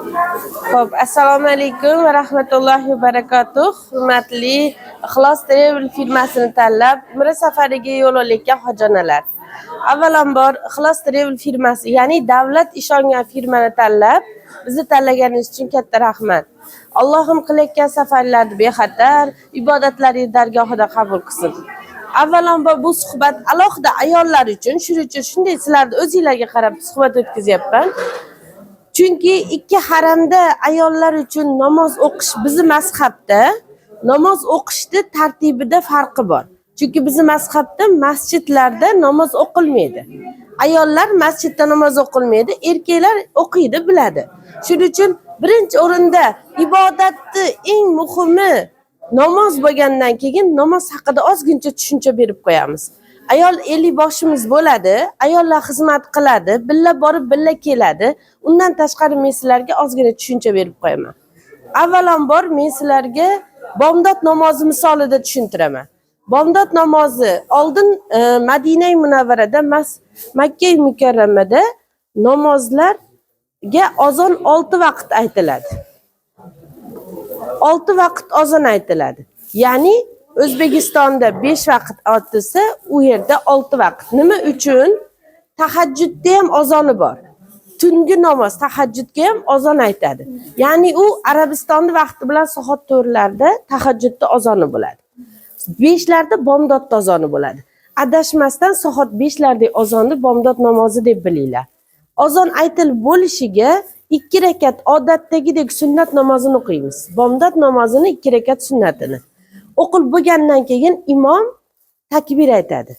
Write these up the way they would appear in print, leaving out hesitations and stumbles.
Xo'p, assalomu alaykum va rahmatullohi va barakatuh. Hurmatli Ixlos Travel firmasini tanlab, Umra safariga yo'l olayotgan hojonalar. Avvalambor Ixlos Travel firmasi, ya'ni davlat ishongan firmani tanlab, bizni tanlaganingiz uchun katta rahmat. Allohim qilayotgan safarlarni bexatar, ibodatlaringizni dargohida qabul qilsin. Avvalambor bu suhbat alohida ayollar uchun, shuning uchun shunday sizlarni o'zingizlarga qarab suhbat o'tkazyapman. Chunki ikki haramda ayollar uchun namoz o'qish bizning mazhabda namoz o'qishni tartibida farqi bor. Chunki bizning mazhabda masjidlarda namoz o'qilmaydi. Ayollar masjidda namoz o'qilmaydi, erkaklar o'qiydi, biladi. Shuning uchun birinchi o'rinda ibodatni eng muhimi namoz bo'lgandan keyin namoz haqida ozgincha tushuncha berib qo'yamiz. Ayol 50 boshimiz bo'ladi, ayollar xizmat qiladi, billa borib billa keladi. Undan tashqari men sizlarga ozgina tushuncha berib qo'yaman. Avvalambor men sizlarga bomdod namozi misolida tushuntiraman. Bomdod namozi oldin Madina Munavvarada, Makka Mukarramada namozlarga azon 6 vaqt aytiladi. 6 vaqt azon aytiladi. Ya'ni O'zbekistonda 5 vaqt aytilsa, u yerda 6 vaqt. Nima uchun? Tahajjudda ham azoni bor. Tungi namoz, tahajjudga ham azon aytadi. Ya'ni u Arabistonda vaqti bilan soat 4larda tahajjudda azoni bo'ladi. 5larda bomdod azoni bo'ladi. Adashmasdan soat 5larda azonni bomdod namozi deb bilinglar. Azon aytilib bo'lishiga 2 rakat odatdagidek sunnat namozini o'qiymiz. Bomdod namozini 2 rakat sunnatini. O'qilib bo'lgandan keyin imom takbir aytadi.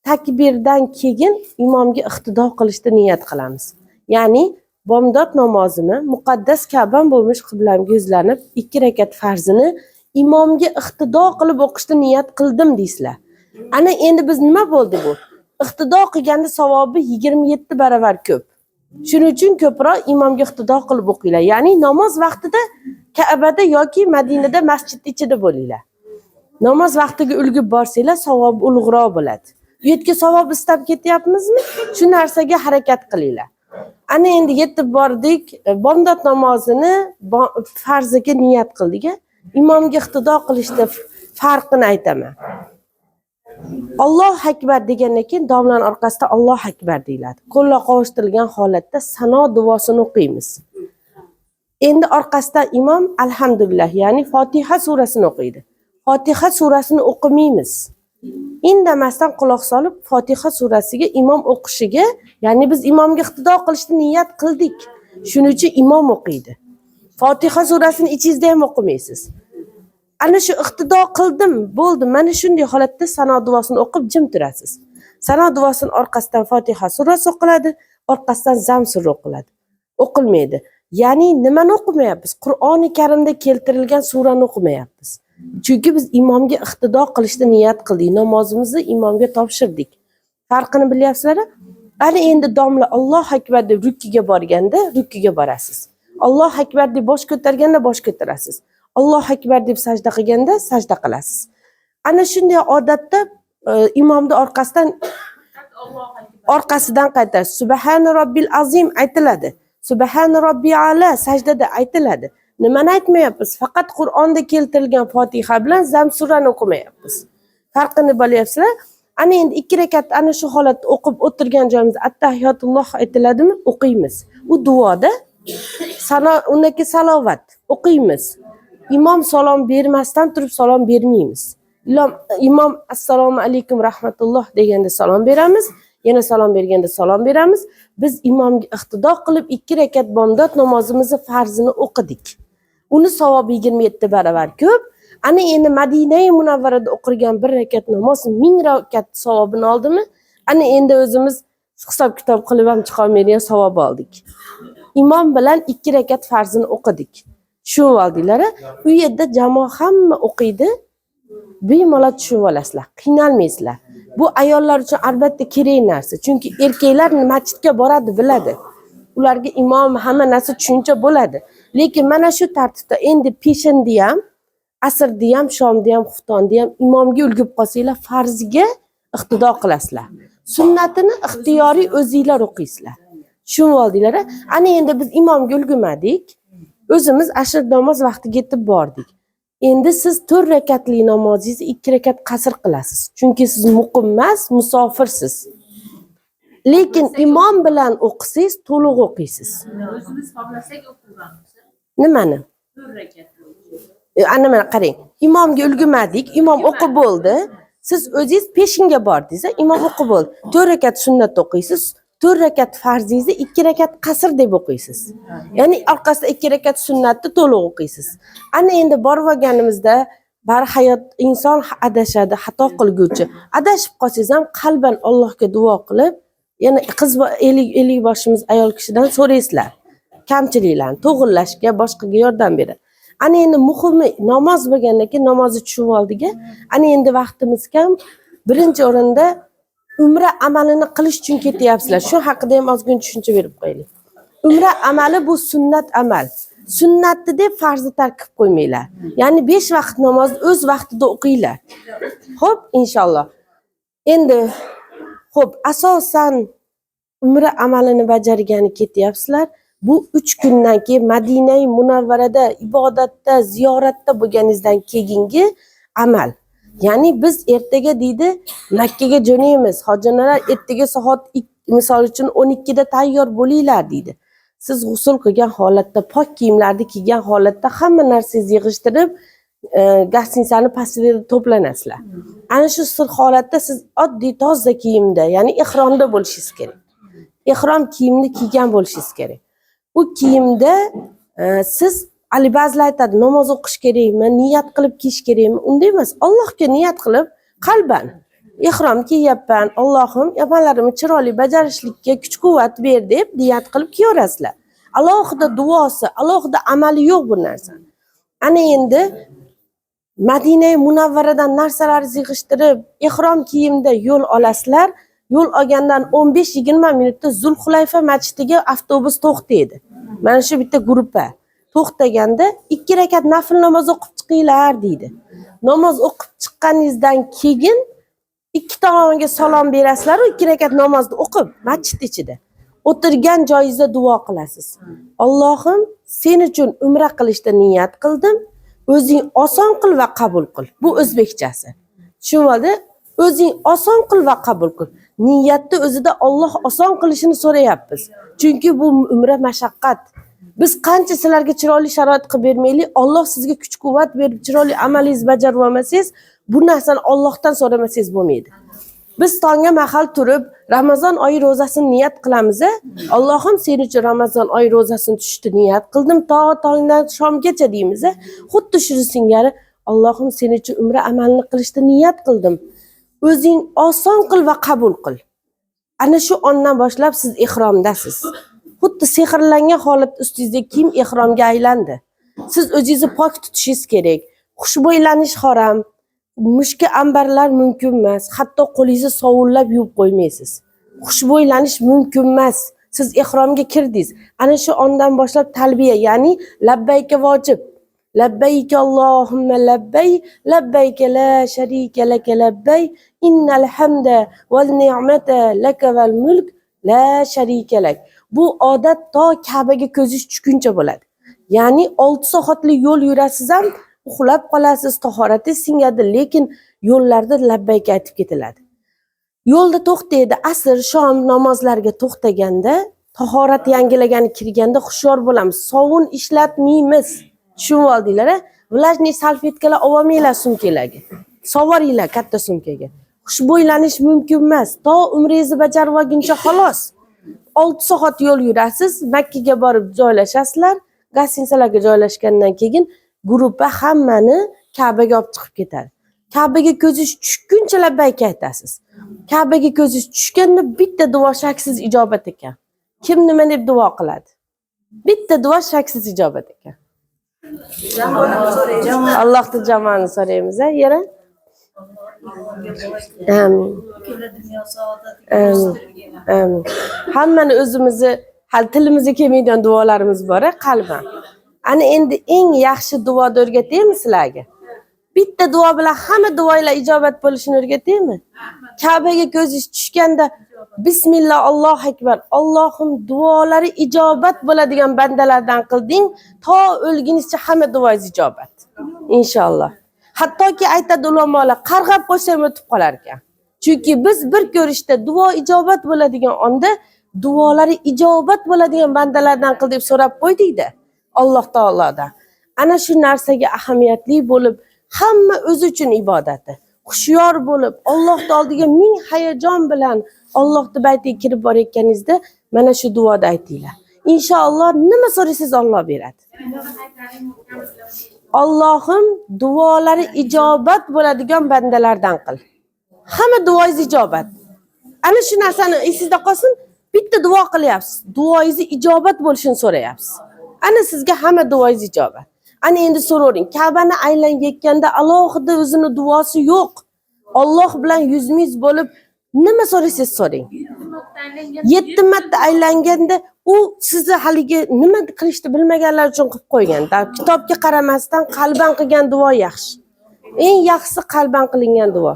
Takbirdan keyin imomga iqtido qilishni niyat qilamiz. Ya'ni bomdod namozini muqaddas Ka'bam bo'lmish qiblamga yuzlanib 2 rakat farzini imomga iqtido qilib o'qishni niyat qildim deysizlar. Ana endi biz nima bo'ldi bu? Iqtido qilganda savobi 27 barobar ko'p. Shuning uchun ko'proq imomga iqtido qilib o'qinglar. Ya'ni namoz vaqtida Ka'bada yoki Madinada masjid ichida bo'linglar. Namoz vaqtiga ulgib borsanglar, savob ulug'roq bo'ladi. Bu yerga savob istab ketyapmizmi? Shu narsaga harakat qilinglar. Ana endi yetib bordik, bomdod namozini farziga niyat qildik. Imomga iqtido qilishda farqini aytaman. Alloh akbar degandan keyin domlaning orqasida Alloh akbar deyiladi. Qo'llar qovushtirilgan holatda sano duosini o'qiymiz. Endi orqasidan imom alhamdulillah, ya'ni Fotiha surasini o'qiydi. Fotiha surasini o'qimaymiz. Indamasdan quloq solib Fotiha surasiga imom o'qishiga, ya'ni biz imomga iqtido qilishni niyat qildik. Shuning uchun imom o'qiydi. Fotiha surasini ichingizda ham o'qimaysiz. Ana shu iqtido qildim, bo'ldi. Mana shunday holatda sano duosini o'qib jim turasiz. Sano duosining orqasidan Fotiha surasi o'qiladi, orqasidan Zam sura o'qiladi. O'qilmaydi. Ya'ni nimani o'qimayapmiz? Qur'oni Karimda keltirilgan surani o'qimayapmiz. Chunki biz imomga iqtido qilishni niyat qildik, namozimizni imomga topshirdik. Farqini bilyapsizlar? Ana endi domla Alloh akbar deb rukuga borganda rukuga borasiz. Alloh akbar deb bosh ko'targanda bosh ko'tarasiz. Alloh akbar deb sajda qilganda sajda qilasiz. Ana shunday odatda imomni orqasidan qaytasiz. Subhana robbil azim aytiladi. Subhana robbil ala sajdada aytiladi. Nimani aytmayapmiz? Faqat Qur'onda keltirilgan Fotiha bilan Zam surani o'qimayapmiz. Farqini bilyapsizlar? Ana endi 2 rakat ana shu holatda o'qib o'tirgan joyimizda attahiyatulloh aytiladimi? O'qiymiz. U duoda undan keyin salovat o'qiymiz. Imom salom bermasdan turib salom bermaymiz. Imom assalomu alaykum rahmatulloh deganda salom beramiz. Yana salom berganda salom beramiz. Biz imomga iqtido qilib 2 rakat bomdod namozimizni farzini o'qidik. Uni savobi 27 barobar ko'p. Ana endi Madina Munavvarada o'qilgan 1 rakat namoz 1000 rakat savobini oldimi? Ana endi o'zimiz hisob kitob qilib ham chiqolmaydigan savob oldik. Imom bilan 2 rakat farzini o'qidik. Shu oldinglar, u yerda jamoa hamma o'qiydi. Bemalol tushunib olasizlar, qiynalmaysizlar. Bu ayollar uchun albatta kerak narsa. Chunki erkaklar masjidga boradi, biladi. Ularga imom hamma narsa tushuncha bo'ladi. Lekin mana shu tartibda endi peshinda ham, asrda ham, shomda ham, xuftonda ham imomga ulgib qolsanglar, farziga iqtido qilasizlar. Sunnatini ixtiyoriy o'zingizlar o'qiysizlar. Tushunib oldinglar? Ana endi biz imomga ulgurmadik. O'zimiz asr namoz vaqtiga yetib bordik. Endi siz 4 rakatli namozingizni 2 rakat qasr qilasiz. Chunki siz muqim emas, musofirsiz. Lekin imom bilan o'qisangiz, to'liq o'qiysiz. O'zimiz xohlasak o'qiymiz. Nimani? 4 rakat. Ana mana qarang. Imomga ulgurmadik, imom o'qib bo'ldi. Siz o'zingiz peshinga bordingiz, imom o'qib bo'ldi. 4 rakat sunnat o'qiysiz, 4 rakat farzingizni 2 rakat qasr deb o'qiysiz. Ya'ni orqasida 2 rakat sunnatni to'liq o'qiysiz. Ana endi borib olganimizda barhayot inson adashadi, xato qilguvchi. Adashib qolsangiz ham qalban Allohga duo qilib, yana qiz 50 boshimiz ayol kishidan so'raysizlar. Kamchiliklarni to'g'irlashga, boshqaga yordam beradi. Ana endi muhimi namoz bo'lgandan keyin namozni tushib oldiga, ana endi vaqtimiz kam. Birinchi o'rinda umra amalini qilish uchun ketyapsizlar. Shu haqida ham ozgina tushuncha berib qo'yaylik. Umra amali bu sunnat amal. Sunnatni deb farzni tark qilib qo'ymanglar. Ya'ni 5 vaqt namozni o'z vaqtida o'qinglar. Xo'p, inshaalloh. Endi xo'p, asosan umra amalini bajargani ketyapsizlar. Bu 3 kundan keyin Madinai Munavvarada ibodatda, ziyoratda bo'lganingizdan keyingi amal. Ya'ni biz ertaga deydi Makkaga jo'naymiz. Hojilar ertaga soat misol uchun 12 da tayyor bo'linglar deydi. Siz g'usl qilgan holatda, pok kiyimlarni kiygan holatda hamma narsangizni yig'ishtirib, gastinsani pastida to'planasizlar. Ana shu holatda siz oddiy toza kiyimda, ya'ni ihромda bo'lishingiz kerak. Ihrom kiyimni kiygan bo'lishingiz kerak. Bu kiyimda siz ba'zilar aytadi, namoz o'qish kerakmi, niyat qilib kiyish kerakmi? Unday emas. Allohga niyat qilib, qalban ihrom kiyyapman, Allohim amallarimni chiroyli bajarishlikka kuch-quvvat ber deb niyat qilib kiyaverasizlar. Alohida duosi, alohida amali yo'q bu narsa. Ana endi Madinai Munavvaradan narsalaringizni yig'ishtirib, ihrom kiyimda yo'l olasizlar. Yo'l olgandan 15-20 minutda Zulhulayfa masjidiga avtobus to'xtaydi. Mana shu bitta gruppa to'xtaganda 2 rakat nafl namoz o'qib chiqinglar deydi. Namoz o'qib chiqqaningizdan keyin 2 tomonga salom berasizlar va 2 rakat namozni o'qib masjid ichida o'tirgan joyingizda duo qilasiz. Allohim, sen uchun umra qilishda niyat qildim. O'zing oson qil va qabul qil. Bu o'zbekchasi. Tushunoldi? O'zing oson qil va qabul qil. Niyatni o'zida Alloh oson qilishini so'rayapmiz. Chunki bu umra mashaqqat. Biz qancha sizlarga chiroyli sharoit qilib bermaylik, Alloh sizga kuch-quvvat berib chiroyli amalingizni bajarib olmasangiz, bu narsani Allohdan so'ramasangiz bo'lmaydi. Biz tongga mahal turib, Ramazon oyi ro'zasini niyat qilamiz. Allohim, sen uchun Ramazon oyi ro'zasini tutishni niyat qildim, to tongdan shomgacha deymiz. Xuddi shu singari Allohim, sen uchun umra amalini qilishni niyat qildim. O'zing oson qil va qabul qil. Ana shu ondan boshlab siz ihromdasiz. Xuddi sehrlangan holat ustingizda kiyim ihromga aylandi. Siz o'zingizni pok tutishingiz kerak. Xushbo'ylanish harom. Mushka ambarlar mumkin emas. Hatto qo'lingizni sovullab yuvib qo'ymaysiz. Xushbo'ylanish mumkin emas. Siz ihromga kirdingiz. Ana shu ondan boshlab talbiya, ya'ni labbayka vojib. Labbayk Allohumma labbay, labbayk la sharika laka labbay, innal hamda val ni'mata laka val mulk la sharika lak. Bu odat to Ka'baga ko'zish tushguncha bo'ladi. Ya'ni 6 soatlik yo'l yurasiz ham uxlab qolasiz, tahoratingiz singadi, lekin yo'llarda labbayka aytib ketiladi. Yo'lda to'xtaydi, asr, shom namozlarga to'xtaganda, tahorat yangilagani kirganda hushyor bo'lamiz. Sovun ishlatmaymiz. Tushunib oldinglar, Vlajniy salfetkalar olmanglar sumkalarga. Sovoringlar katta sumkaga. Xushbo'ylanish mumkin emas. To umringizni bajarib olguncha xolos. 6 soat yo'l yurasiz, Makkaga borib joylashasizlar. Gastinsalarga joylashgandan keyin guruhga hammani Ka'baga olib chiqib ketadi. Ka'baga ko'zish tushguncha labbayka aytasiz. Ka'baga ko'zish tushganda bitta duo shaksiz ijobat ekan. Kim nima deb duo qiladi? Bitta duo shaksiz ijobat ekan. Allohning jamoni so'raymiz, yana. Amin. Amin. Hammani o'zimizni hal tilimizga kelmaydigan duolarimiz bor, qalban. Ana endi eng yaxshi duoni o'rgataymi sizlarga? Bitta duo bilan hamma duolar ijobat bo'lishini o'rgataymi? Ka'baga ko'zingiz tushganda bismillah Allohu akbar. Allohim duolari ijobat bo'ladigan bandalardan qilding, to o'lgunizcha hamma duoingiz ijobat. Inshaalloh. Hattoki aytadi ulamolar, qarg'ab qo'ysam o'tib qolar ekan. Chunki biz bir ko'rishda duo ijobat bo'ladigan onda duolari ijobat bo'ladigan bandalardan qil deb so'rab qo'ydik-da Alloh taolodan. Ana shu narsaga ahamiyatli bo'lib, hamma o'zi uchun ibodati. Xushyor bo'lib, Alloh taologa ming hayajon bilan Allohning baytiga kirib borayotganingizda mana shu duoda aytinglar. Inshaalloh nima so'raysiz Alloh beradi. Allohim duolari ijobat bo'ladigan bandalardan qil. Hamma duoingiz ijobat. Ana shu narsani esingizda qolsin, bitta duo qilyapsiz. Duoingiz ijobat bo'lishini so'rayapsiz. Ana sizga hamma duoingiz ijobat. Ana endi so'ravering, Ka'bani aylanganda alohida o'zini duosi yo'q. Alloh bilan yuzmingiz bo'lib nima so'raysiz so'rang. 7 marta aylanganda u sizni haligi nima qilishni bilmaganlar uchun qilib qo'ygan. Kitobga qaramasdan qalban qilgan duo yaxshi. Eng yaxshisi qalban qilingan duo.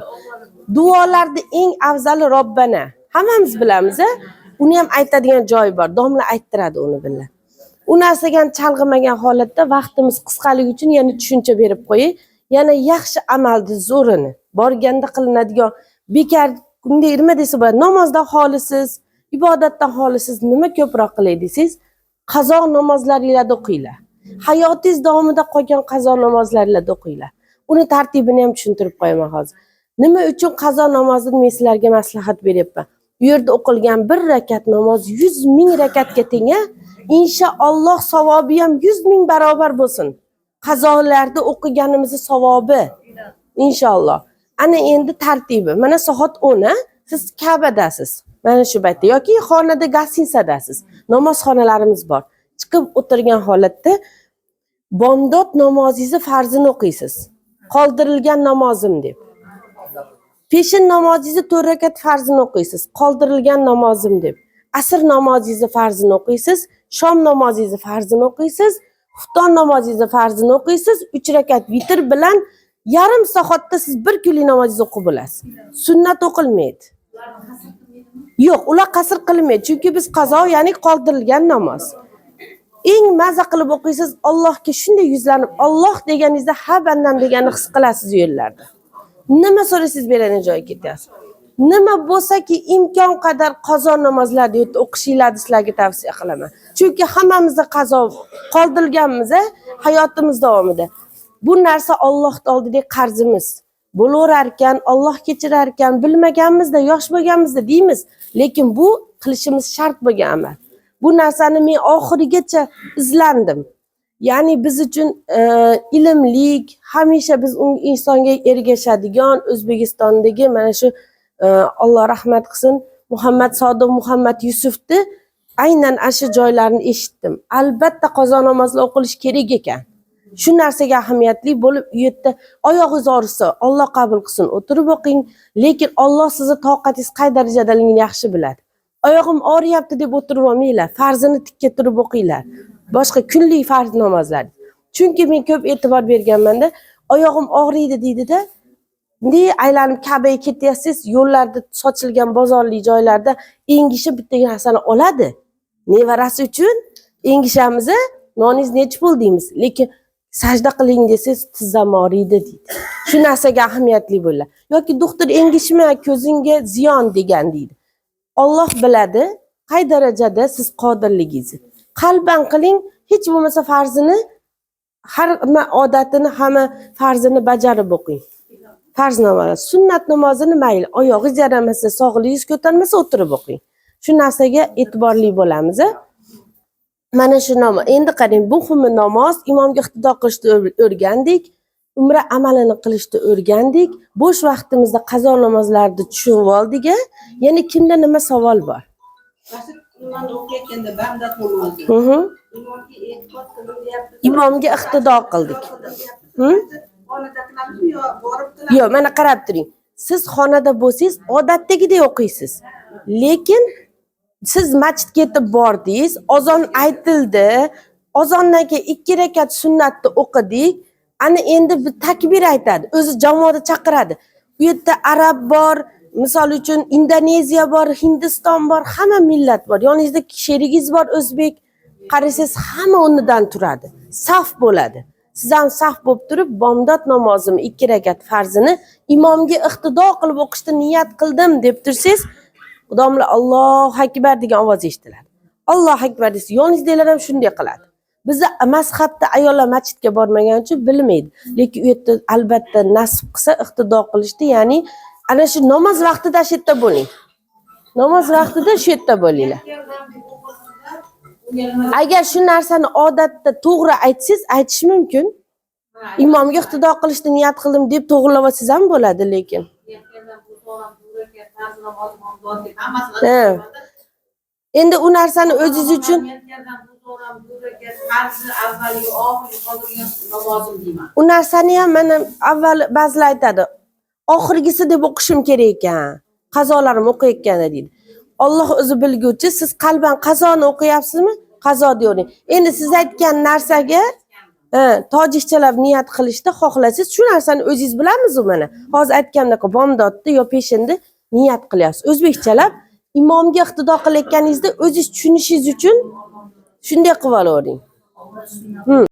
Duolarda eng afzali Robbana. Hammamiz bilamiz, uni ham aytadigan joyi bor. Domla ayttiradi uni billar. U narsaga chalg'imagan holatda vaqtimiz qisqaligi uchun yana tushuncha berib qo'yay. Yana yaxshi amalni zo'rini borganda qilinadigan bekar kunga nima desa bo'ladi, namozdan xolisiz, ibodatdan xolisiz nima ko'proq qilay desangiz, qazo namozlaringizda o'qinglar. Hayotingiz davomida qolgan qazo namozlaringizda o'qinglar. Uni tartibini ham tushuntirib qo'yaman hozir. Nima uchun qazo namozini men sizlarga maslahat beryapman. Bu yerda o'qilgan bir rakat namoz 100 ming rakatga teng. Inshaalloh savobi ham 100 ming barobar bo'lsin. Qazolarda o'qiganimiz savobi. Inshaalloh. Ana endi tartibi. Mana soat 10, siz Ka'badasiz. Mana shu paytda yoki xonada gostinsadasiz. Namoz xonalarimiz bor. Chiqib o'tirgan holatda bomdod namozingizni farzini o'qiysiz. Qoldirilgan namozim deb. Peshin namozingizni 4 rakat farzini o'qiysiz. Qoldirilgan namozim deb. Asr namozingizni farzini o'qiysiz. Shom namozingizni farzini o'qiysiz. Xufton namozingizni farzini o'qiysiz. 3 rakat vitr bilan yarim soatda siz bir kunlik namozingizni o'qib bo'lasiz. Sunnat o'qilmaydi. Yo'q, ular qasr qilmaydi. Chunki biz qazo, ya'ni qoldirilgan namoz. Eng maza qilib o'qiysiz, Allohga shunday yuzlanib, Alloh deganingizda ha bandam deganini his qilasiz yo'llarda. Nima so'raysiz beradigan joyga ketyapsiz. Nima bo'lsa-ki imkon qadar qazo namozlarni o'qishinglarni sizlarga tavsiya qilaman. Chunki hammamizda qazo qoldirilganmiz hayotimiz davomida. Bu narsa Alloh oldidagi qarzimiz. Bo'laverar ekan, Alloh kechirar ekan, bilmaganmizda, yosh bo'lganmizda deymiz, lekin bu qilishimiz shart bo'lgan amal. Bu narsani men oxirigacha izlandim. Ya'ni biz uchun ilmlik, hamisha biz insonga ergashadigan O'zbekistondagi mana shu Alloh rahmat qilsin, Muhammad Sodiq Muhammad Yusufni aynan shu joylarni eshitdim. Albatta qazo namozlar o'qilish kerak ekan. Shu narsaga ahamiyatli bo'lib, u yerda oyog'ingiz og'risa, Alloh qabul qilsin, o'tirib o'qing, lekin Alloh sizni toqatingiz qay darajadaligini yaxshi biladi. Oyog'im og'riyapti deb o'tirib olmanglar, farzini tikka turib o'qinglar. Boshqa kunlik farz namozlar. Chunki men ko'p e'tibor berganman-da, oyog'im og'riydi deydi-da, bunday aylanib Ka'baga ketyapsiz, yo'llarda sochilgan bozorli joylarda engishib bitta narsani oladi. Nevarasi uchun engishamiz, noningiz nech pul deymiz, lekin sajda qiling desangiz tizzam og'riydi deydi. Shu narsaga ahamiyatli bo'linglar. Yoki doktor engishma, ko'zingga ziyon degan deydi. Alloh biladi qay darajada siz qodirligingizni. Qalban qiling, hech bo'lmasa farzini, har odatini, hamma farzini bajarib o'qing. Farz namoz, sunnat namozini mayli, oyog'ingiz yaramasa, sog'lig'ingiz ko'tarmasa o'tirib o'qing. Shu narsaga e'tiborli bo'lamiz. Mana shu namoz. Endi qarang, bu xumma namoz, imomga iqtido qilishni o'rgandik, umra amalini qilishni o'rgandik, bo'sh vaqtimizda qazo namozlarini tushunib oldik. Yana kimda nima savol bor? Imomga iqtido qildik. Yo'q, mana qarab turing. Siz xonada bo'lsangiz, odatdagidek o'qiysiz. Lekin siz masjidga yetib bordingiz, azon aytildi, azondan keyin 2 rakat sunnatni o'qidik. Ana endi bir takbir aytadi. O'zi jamoada chaqiradi. Bu yerda arab bor, misol uchun Indoneziya bor, Hindiston bor, hamma millat bor. Yoningizda sherigingiz bor o'zbek. Qarasangiz hamma o'rnidan turadi. Saf bo'ladi. Siz ham saf bo'lib turib, bomdod namozini 2 rakat farzini imomga iqtido qilib o'qishni niyat qildim deb tursangiz, xudomlar Allohu akbar degan ovoz eshitiladi. Allohu akbar desa, yoningizdagilar ham shunday qiladi. Bizda mazhabda ayollar masjidga bormagani uchun bilmaydi. Lekin u yerda albatta nasib qilsa iqtido qilishdi, ya'ni ana shu namoz vaqtida shu yerda bo'ling. Namoz vaqtida shu yerda bo'linglar. Agar shu narsani odatda to'g'ri aytsangiz, aytish mumkin. Imomga iqtido qilishni niyat qildim deb to'g'rilab olsangiz ham bo'ladi, lekin. Endi u narsani o'zingiz uchun u narsani ham mana avval ba'zilar aytadi. Oxirgisi deb o'qishim kerak ekan. Qazolarim o'qiyotganda deydi. Alloh o'zi bilguvchi, siz qalban qazoni o'qiyapsizmi? Qazo deying. Endi siz aytgan narsaga tojikchalab niyat qilishda xohlasangiz, shu narsani o'zingiz bilamiz-ku mana. Hozir aytgandek bomdodda yo peshinda niyat qilyapsiz. O'zbekchalab imomga iqtido qilayotganingizda o'zingiz tushunishingiz uchun shunday qilib olavering.